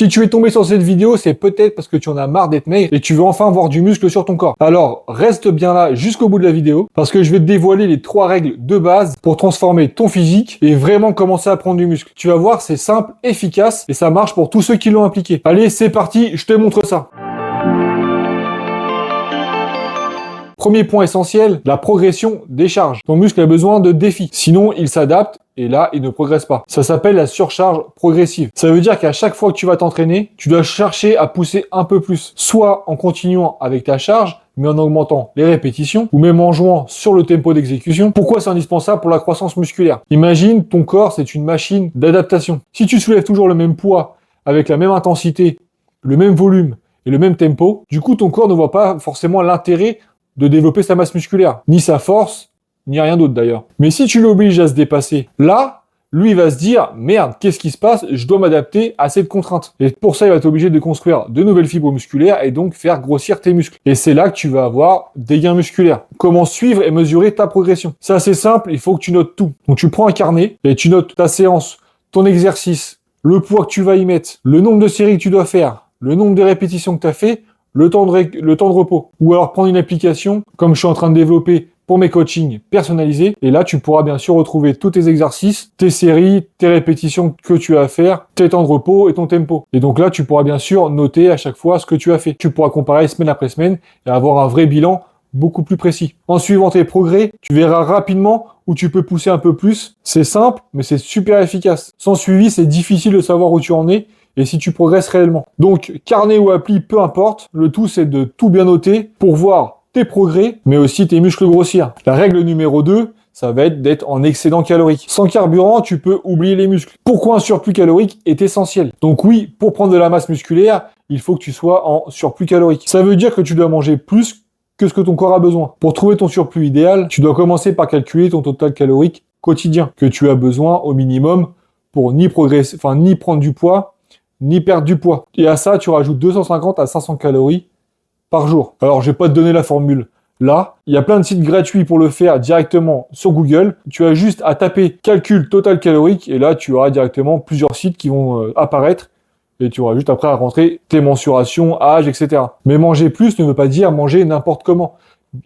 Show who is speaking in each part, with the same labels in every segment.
Speaker 1: Si tu es tombé sur cette vidéo, c'est peut-être parce que tu en as marre d'être maigre et tu veux enfin voir du muscle sur ton corps. Alors, reste bien là jusqu'au bout de la vidéo parce que je vais te dévoiler les 3 règles de base pour transformer ton physique et vraiment commencer à prendre du muscle. Tu vas voir, c'est simple, efficace et ça marche pour tous ceux qui l'ont appliqué. Allez, c'est parti, je te montre ça. Premier point essentiel, la progression des charges. Ton muscle a besoin de défis, sinon il s'adapte et là, il ne progresse pas. Ça s'appelle la surcharge progressive. Ça veut dire qu'à chaque fois que tu vas t'entraîner, tu dois chercher à pousser un peu plus, soit en continuant avec ta charge, mais en augmentant les répétitions, ou même en jouant sur le tempo d'exécution. Pourquoi c'est indispensable pour la croissance musculaire? Imagine, ton corps, c'est une machine d'adaptation. Si tu soulèves toujours le même poids, avec la même intensité, le même volume et le même tempo, du coup, ton corps ne voit pas forcément l'intérêt de développer sa masse musculaire, ni sa force, ni rien d'autre d'ailleurs. Mais si tu l'obliges à se dépasser, là, lui il va se dire « Merde, qu'est-ce qui se passe? Je dois m'adapter à cette contrainte. » Et pour ça, il va t'obliger de construire de nouvelles fibres musculaires et donc faire grossir tes muscles. Et c'est là que tu vas avoir des gains musculaires. Comment suivre et mesurer ta progression? C'est assez simple, il faut que tu notes tout. Donc tu prends un carnet et tu notes ta séance, ton exercice, le poids que tu vas y mettre, le nombre de séries que tu dois faire, le nombre de répétitions que tu as fait, le temps de repos. Ou alors prendre une application, comme je suis en train de développer pour mes coachings personnalisés. Et là, tu pourras bien sûr retrouver tous tes exercices, tes séries, tes répétitions que tu as à faire, tes temps de repos et ton tempo. Et donc là, tu pourras bien sûr noter à chaque fois ce que tu as fait. Tu pourras comparer semaine après semaine et avoir un vrai bilan beaucoup plus précis. En suivant tes progrès, tu verras rapidement où tu peux pousser un peu plus. C'est simple, mais c'est super efficace. Sans suivi, c'est difficile de savoir où tu en es et si tu progresses réellement. Donc, carnet ou appli, peu importe, le tout c'est de tout bien noter pour voir tes progrès, mais aussi tes muscles grossir. La règle numéro 2, ça va être d'être en excédent calorique. Sans carburant, tu peux oublier les muscles. Pourquoi un surplus calorique est essentiel? Donc oui, pour prendre de la masse musculaire, il faut que tu sois en surplus calorique. Ça veut dire que tu dois manger plus que ce que ton corps a besoin. Pour trouver ton surplus idéal, tu dois commencer par calculer ton total calorique quotidien que tu as besoin au minimum pour ni progresser, ni prendre du poids, ni perdre du poids. Et à ça, tu rajoutes 250 à 500 calories par jour. Alors, je vais pas te donner la formule là. Il y a plein de sites gratuits pour le faire directement sur Google. Tu as juste à taper calcul total calorique et là, tu auras directement plusieurs sites qui vont apparaître et tu auras juste après à rentrer tes mensurations, âge, etc. Mais manger plus ne veut pas dire manger n'importe comment.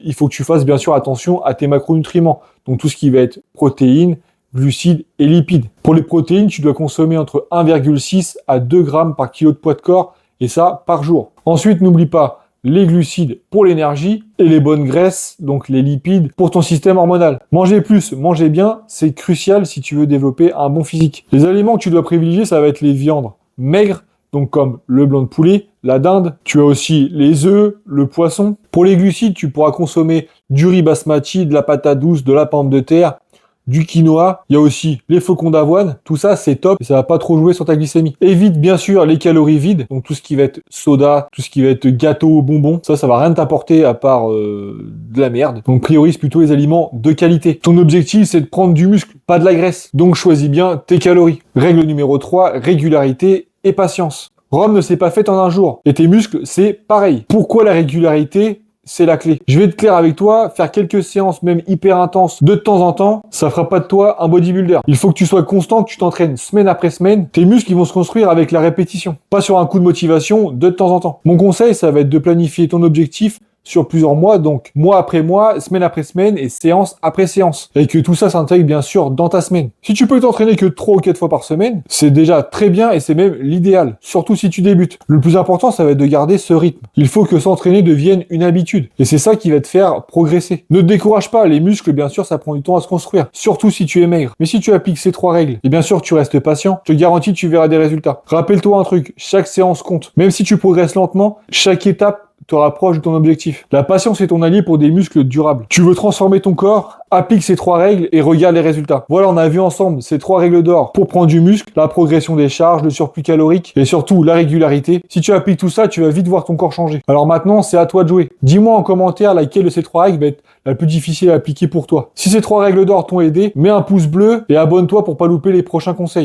Speaker 1: Il faut que tu fasses bien sûr attention à tes macronutriments. Donc, tout ce qui va être protéines, glucides et lipides. Pour les protéines, tu dois consommer entre 1,6 à 2 grammes par kilo de poids de corps, et ça par jour. Ensuite, n'oublie pas les glucides pour l'énergie et les bonnes graisses, donc les lipides, pour ton système hormonal. Manger plus, manger bien, c'est crucial si tu veux développer un bon physique. Les aliments que tu dois privilégier, ça va être les viandes maigres, donc comme le blanc de poulet, la dinde. Tu as aussi les œufs, le poisson. Pour les glucides, tu pourras consommer du riz basmati, de la patate douce, de la pomme de terre, du quinoa, il y a aussi les flocons d'avoine, tout ça c'est top et ça va pas trop jouer sur ta glycémie. Évite bien sûr les calories vides, donc tout ce qui va être soda, tout ce qui va être gâteau, bonbons, ça va rien t'apporter à part de la merde. Donc priorise plutôt les aliments de qualité. Ton objectif c'est de prendre du muscle, pas de la graisse. Donc choisis bien tes calories. Règle numéro 3, régularité et patience. Rome ne s'est pas faite en un jour et tes muscles c'est pareil. Pourquoi la régularité? C'est la clé. Je vais être clair avec toi, faire quelques séances même hyper intenses de temps en temps, ça fera pas de toi un bodybuilder. Il faut que tu sois constant, que tu t'entraînes semaine après semaine. Tes muscles ils vont se construire avec la répétition, pas sur un coup de motivation de temps en temps. Mon conseil, ça va être de planifier ton objectif sur plusieurs mois, donc mois après mois, semaine après semaine et séance après séance. Et que tout ça s'intègre bien sûr dans ta semaine. Si tu peux t'entraîner que 3 ou 4 fois par semaine, c'est déjà très bien et c'est même l'idéal, surtout si tu débutes. Le plus important, ça va être de garder ce rythme. Il faut que s'entraîner devienne une habitude. Et c'est ça qui va te faire progresser. Ne te décourage pas, les muscles, bien sûr, ça prend du temps à se construire, surtout si tu es maigre. Mais si tu appliques ces 3 règles, et bien sûr tu restes patient, je te garantis que tu verras des résultats. Rappelle-toi un truc, chaque séance compte. Même si tu progresses lentement, chaque étape te rapproche de ton objectif. La patience est ton allié pour des muscles durables. Tu veux transformer ton corps, applique ces 3 règles et regarde les résultats. Voilà, on a vu ensemble ces 3 règles d'or pour prendre du muscle, la progression des charges, le surplus calorique et surtout la régularité. Si tu appliques tout ça, tu vas vite voir ton corps changer. Alors maintenant, c'est à toi de jouer. Dis-moi en commentaire laquelle de ces 3 règles va être la plus difficile à appliquer pour toi. Si ces 3 règles d'or t'ont aidé, mets un pouce bleu et abonne-toi pour pas louper les prochains conseils.